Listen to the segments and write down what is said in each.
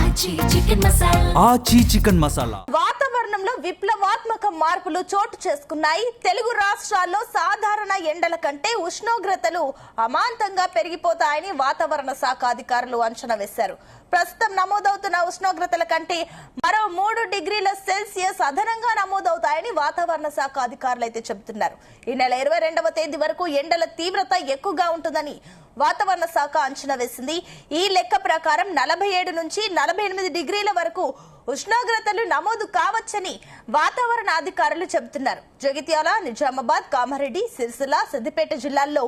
ఆచి చికెన్ మసాలా. వాతావరణంలో విప్లవాత్మక మార్పులు చోటు చేసుకున్నాయి. తెలుగు రాష్ట్రాల్లో సాధారణ ఎండల కంటే ఉష్ణోగ్రతలు అమాంతంగా పెరిగిపోతాయని వాతావరణ శాఖ అధికారులు అంచనా వేశారు. ప్రస్తుతం నమోదవుతున్న ఉష్ణోగ్రతల కంటే మరో 3 డిగ్రీల సెల్సియస్ అదనంగా నమోదవుతాయని వాతావరణ శాఖ అధికారులు అయితే చెబుతున్నారు. ఈ నెల 22వ తేదీ వరకు ఎండల తీవ్రత ఎక్కువగా ఉంటుందని వాతావరణ శాఖ అంచనా వేసింది. ఈ లెక్క ప్రకారం 47 నుంచి 48 డిగ్రీల వరకు ఉష్ణోగ్రతలు నమోదు కావచ్చని వాతావరణ అధికారులు చెబుతున్నారు. జగిత్యాల, నిజామాబాద్, కామారెడ్డి, సిరిసిల్ల, సిద్దిపేట జిల్లాల్లో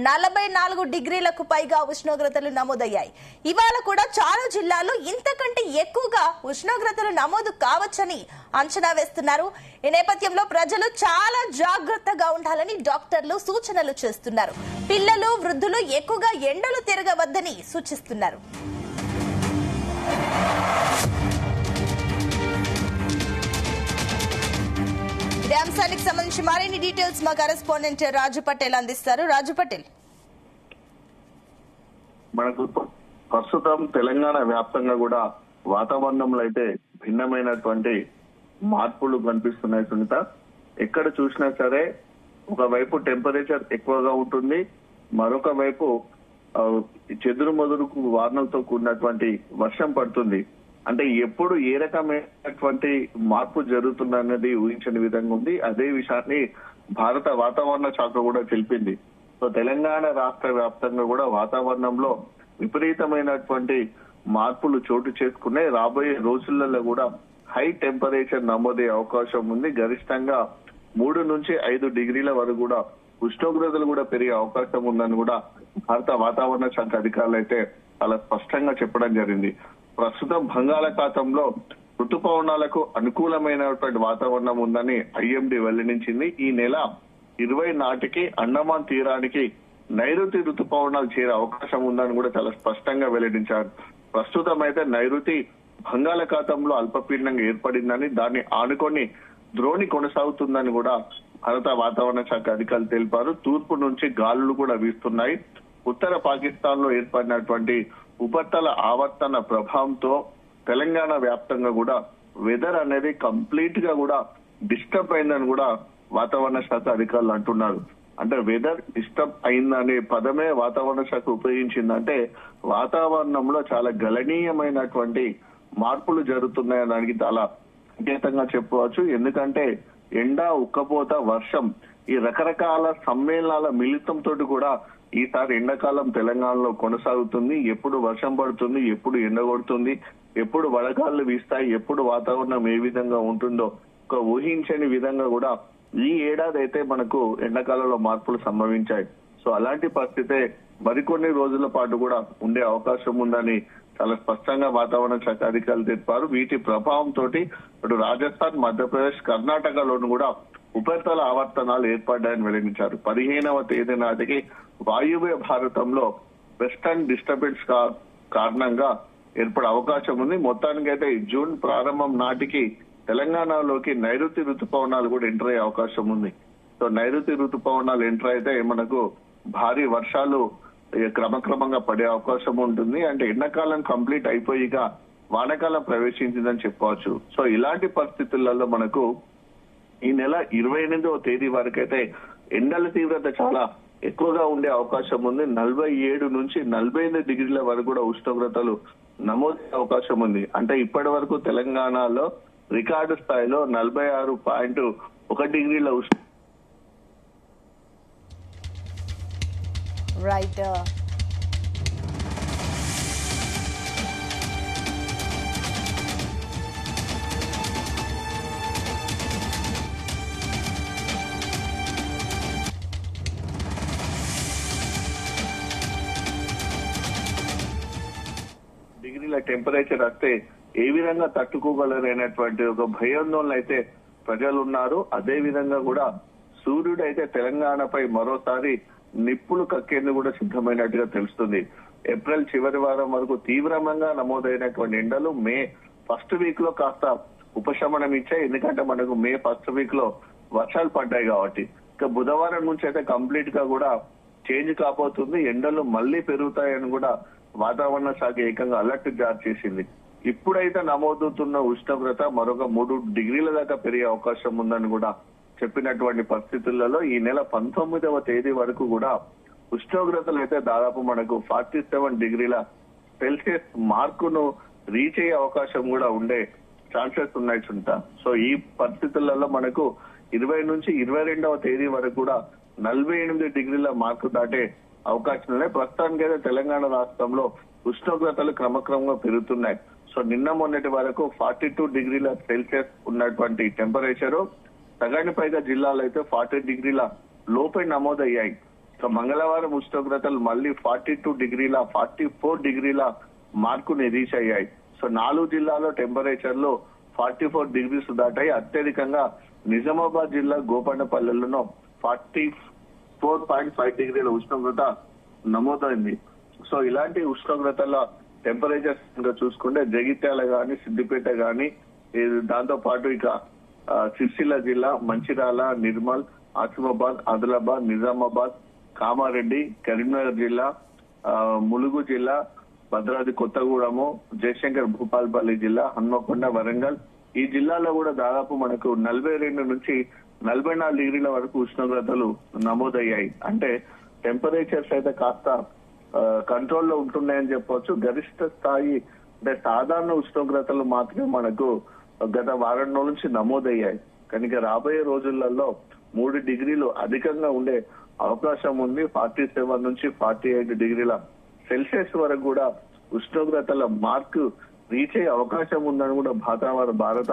44 డిగ్రీలకు పైగా ఉష్ణోగ్రతలు నమోదయ్యాయి. ఇవాళ కూడా చాలా జిల్లాల్లో ఇంతకంటే ఎక్కువగా ఉష్ణోగ్రతలు నమోదు కావచ్చని అంచనా వేస్తున్నారు. ఈ నేపథ్యంలో ప్రజలు చాలా జాగ్రత్తగా ఉండాలని డాక్టర్లు సూచనలు చేస్తున్నారు. పిల్లలు, వృద్ధులు ఎక్కువగా ఎండలు తిరగవద్దని సూచిస్తున్నారు. ఇదే అంశానికి సంబంధించి మరిన్ని డీటెయిల్స్ మా కరెస్పాండెంట్ రాజు పటేల్ అందిస్తారు. రాజు పటేల్, మనకు ప్రస్తుతం తెలంగాణ వ్యాప్తంగా కూడా వాతావరణంలో అయితే భిన్నమైనటువంటి మార్పులు కనిపిస్తున్నాయి. సునీత, ఎక్కడ చూసినా సరే ఒకవైపు టెంపరేచర్ ఎక్కువగా ఉంటుంది, మరొక వైపు చెదురు మొదురుకు వానలతో కూడినటువంటి వర్షం పడుతుంది. అంటే ఎప్పుడు ఏ రకమైనటువంటి మార్పు జరుగుతుందన్నది ఊహించని విధంగా ఉంది. అదే విషయాన్ని భారత వాతావరణ శాఖ కూడా తెలిపింది. సో తెలంగాణ రాష్ట్ర వ్యాప్తంగా కూడా వాతావరణంలో విపరీతమైనటువంటి మార్పులు చోటు చేసుకునే రాబోయే రోజులలో కూడా హై టెంపరేచర్ నమోదయ్యే అవకాశం ఉంది. గరిష్టంగా 3 నుంచి 5 డిగ్రీల వరకు కూడా ఉష్ణోగ్రతలు కూడా పెరిగే అవకాశం ఉందని కూడా భారత వాతావరణ శాఖ అధికారులు అయితే చాలా స్పష్టంగా చెప్పడం జరిగింది. ప్రస్తుతం బంగాళాఖాతంలో ఋతుపవనాలకు అనుకూలమైనటువంటి వాతావరణం ఉందని ఐఎండీ వెల్లడించింది. ఈ నెల 20 నాటికి అండమాన్ తీరానికి నైరుతి ఋతుపవనాలు చేరే అవకాశం ఉందని కూడా చాలా స్పష్టంగా వెల్లడించారు. ప్రస్తుతం అయితే నైరుతి బంగాళాఖాతంలో అల్పపీడనంగా ఏర్పడిందని, దాన్ని ఆనుకొని ద్రోణి కొనసాగుతుందని కూడా భారత వాతావరణ శాఖ అధికారులు తెలిపారు. తూర్పు నుంచి గాలులు కూడా వీస్తున్నాయి. ఉత్తర పాకిస్తాన్ లో ఏర్పడినటువంటి ఉపరితల ఆవర్తన ప్రభావంతో తెలంగాణ వ్యాప్తంగా కూడా వెదర్ అనేది కంప్లీట్ గా కూడా డిస్టర్బ్ అయిందని కూడా వాతావరణ శాఖ అధికారులు అంటున్నారు. అంటే వెదర్ డిస్టర్బ్ అయిందనే పదమే వాతావరణ శాఖ ఉపయోగించిందంటే వాతావరణంలో చాలా గణనీయమైనటువంటి మార్పులు జరుగుతున్నాయని దానికి చాలా సంకేతంగా చెప్పవచ్చు. ఎందుకంటే ఎండ, ఉక్కపోత, వర్షం ఈ రకరకాల సమ్మేళనాల మిళితంతో కూడా ఈసారి ఎండాకాలం తెలంగాణలో కొనసాగుతుంది. ఎప్పుడు వర్షం పడుతుంది, ఎప్పుడు ఎండ కొడుతుంది, ఎప్పుడు వడగాళ్లు వీస్తాయి, ఎప్పుడు వాతావరణం ఏ విధంగా ఉంటుందో ఒక ఊహించని విధంగా కూడా ఈ ఏడాది అయితే మనకు ఎండాకాలంలో మార్పులు సంభవించాయి. సో అలాంటి పరిస్థితే మరికొన్ని రోజుల పాటు కూడా ఉండే అవకాశం ఉందని చాలా స్పష్టంగా వాతావరణ శాఖ అధికారులు తెలిపారు. వీటి ప్రభావంతో ఇటు రాజస్థాన్, మధ్యప్రదేశ్, కర్ణాటకలోను కూడా ఉపరితల ఆవర్తనాలు ఏర్పడ్డాయని వెల్లడించారు. 15వ తేదీ నాటికి వాయువ్య భారతంలో వెస్టర్న్ డిస్టర్బెన్స్ కారణంగా ఏర్పడే అవకాశం ఉంది. మొత్తానికి అయితే జూన్ ప్రారంభం నాటికి తెలంగాణలోకి నైరుతి ఋతుపవనాలు కూడా ఎంటర్ అయ్యే అవకాశం ఉంది. సో నైరుతి ఋతుపవనాలు ఎంటర్ అయితే మనకు భారీ వర్షాలు క్రమక్రమంగా పడే అవకాశం ఉంటుంది. అంటే ఎండాకాలం కంప్లీట్ అయిపోయిగా వానాకాలం ప్రవేశించిందని చెప్పవచ్చు. సో ఇలాంటి పరిస్థితులలో మనకు ఈ నెల 28వ తేదీ వరకు అయితే ఎండల తీవ్రత చాలా ఎక్కువగా ఉండే అవకాశం ఉంది. 47 నుంచి 48 డిగ్రీల వరకు కూడా ఉష్ణోగ్రతలు నమోదయ్యే అవకాశం ఉంది. అంటే ఇప్పటి వరకు తెలంగాణలో రికార్డు స్థాయిలో 46.1 డిగ్రీల రైట్. డిగ్రీల టెంపరేచర్ వస్తే ఏ విధంగా తట్టుకోగలరనేటువంటి ఒక భయాందోళన అయితే ప్రజలు ఉన్నారు. అదే విధంగా కూడా సూర్యుడు అయితే తెలంగాణపై మరోసారి నిప్పులు కక్కేందుకు కూడా సిద్ధమైనట్టుగా తెలుస్తుంది. ఏప్రిల్ చివరి వారం వరకు తీవ్రంగా నమోదైనటువంటి ఎండలు మే ఫస్ట్ వీక్ లో కాస్త ఉపశమనం ఇచ్చాయి. ఎందుకంటే మనకు మే ఫస్ట్ వీక్ లో వర్షాలు పడ్డాయి కాబట్టి. ఇక బుధవారం నుంచి అయితే కంప్లీట్ గా కూడా చేంజ్ కాబోతుంది. ఎండలు మళ్లీ పెరుగుతాయని కూడా వాతావరణ శాఖ ఏకంగా అలర్ట్ జారీ చేసింది. ఇప్పుడైతే నమోదవుతున్న ఉష్ణోగ్రత మరొక 3 డిగ్రీల దాకా పెరిగే అవకాశం ఉందని కూడా చెప్పినటువంటి పరిస్థితులలో ఈ నెల 19వ తేదీ వరకు కూడా ఉష్ణోగ్రతలు అయితే దాదాపు మనకు 47 డిగ్రీల సెల్సియస్ మార్కును రీచ్ అయ్యే అవకాశం కూడా ఉండే ఛాన్సెస్ ఉన్నాయి చుంట. సో ఈ పరిస్థితులలో మనకు 20 నుంచి 22వ తేదీ వరకు కూడా 48 డిగ్రీల మార్కు దాటే అవకాశం ఉన్నాయి. ప్రస్తుతానికైతే తెలంగాణ రాష్ట్రంలో ఉష్ణోగ్రతలు క్రమక్రమంగా పెరుగుతున్నాయి. సో నిన్న మొన్నటి వరకు 42 డిగ్రీల సెల్సియస్ ఉన్నటువంటి టెంపరేచరు సగానికి పైగా జిల్లాలో అయితే 40 డిగ్రీల లోపే నమోదయ్యాయి. సో మంగళవారం ఉష్ణోగ్రతలు మళ్ళీ 42 డిగ్రీల 44 డిగ్రీల మార్కుని రీచ్ అయ్యాయి. సో 4 జిల్లాలో టెంపరేచర్లు 44 డిగ్రీస్ దాటాయి. అత్యధికంగా నిజామాబాద్ జిల్లా గోపన్నపల్లెలను 44.5 డిగ్రీల ఉష్ణోగ్రత నమోదైంది. సో ఇలాంటి ఉష్ణోగ్రతల టెంపరేచర్ చూసుకుంటే జగిత్యాల గాని, సిద్దిపేట గాని, దాంతో పాటు ఇక సిరిసిల్ల జిల్లా, మంచిర్యాల, నిర్మల్, ఆసిఫాబాద్, ఆదిలాబాద్, నిజామాబాద్, కామారెడ్డి, కరీంనగర్ జిల్లా, ములుగు జిల్లా, భద్రాద్రి కొత్తగూడెము, జయశంకర్ భూపాల్పల్లి జిల్లా, హన్మకొండ, వరంగల్ ఈ జిల్లాలో కూడా దాదాపు మనకు 42 నుంచి 44 డిగ్రీల వరకు ఉష్ణోగ్రతలు నమోదయ్యాయి. అంటే టెంపరేచర్స్ అయితే కాస్త కంట్రోల్లో ఉంటున్నాయని చెప్పవచ్చు. గరిష్ట స్థాయి అంటే సాధారణ ఉష్ణోగ్రతలు మాత్రమే మనకు గత వారం రోజుల నుంచి నమోదయ్యాయి. కనుక రాబోయే రోజులలో 3 డిగ్రీలు అధికంగా ఉండే అవకాశం ఉంది. 47 నుంచి 48 డిగ్రీల సెల్సియస్ వరకు కూడా ఉష్ణోగ్రతల మార్కు రీచ్ అయ్యే అవకాశం ఉందని కూడా భారత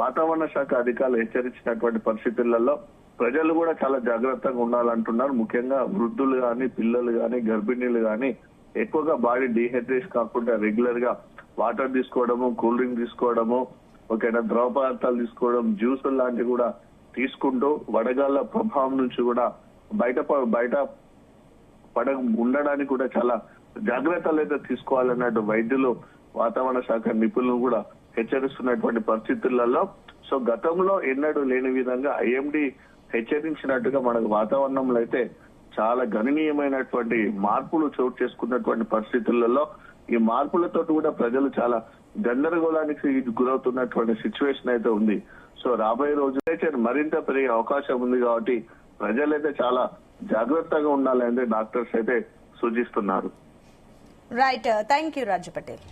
వాతావరణ శాఖ అధికారులు హెచ్చరించినటువంటి పరిస్థితులలో ప్రజలు కూడా చాలా జాగ్రత్తగా ఉండాలంటున్నారు. ముఖ్యంగా వృద్ధులు గాని, పిల్లలు గాని, గర్భిణీలు గాని ఎక్కువగా బాడీ డీహైడ్రేషన్ కాకుండా రెగ్యులర్ గా వాటర్ తీసుకోవడము, కూల్ డ్రింక్ తీసుకోవడము, ఒకవేళ ద్రవ పదార్థాలు తీసుకోవడం, జ్యూసులు లాంటివి కూడా తీసుకుంటూ వడగాళ్ల ప్రభావం నుంచి కూడా బయట పడ ఉండడానికి కూడా చాలా జాగ్రత్తలు అయితే తీసుకోవాలన్నట్టు వైద్యులు, వాతావరణ శాఖ నిపుణులు కూడా హెచ్చరిస్తున్నటువంటి పరిస్థితులలో సో గతంలో ఎన్నడూ లేని విధంగా ఐఎండీ హెచ్చరించినట్టుగా మనకు వాతావరణంలో అయితే చాలా గణనీయమైనటువంటి మార్పులు చోటు చేసుకున్నటువంటి పరిస్థితులలో ఈ మార్పులతో కూడా ప్రజలు చాలా గందరగోళానికి గురవుతున్నటువంటి సిచ్యువేషన్ అయితే ఉంది. సో రాబోయే రోజులైతే మరింత పెరిగే అవకాశం ఉంది కాబట్టి ప్రజలైతే చాలా జాగ్రత్తగా ఉండాలని డాక్టర్స్ అయితే సూచిస్తున్నారు. Right, thank you Raju Patel.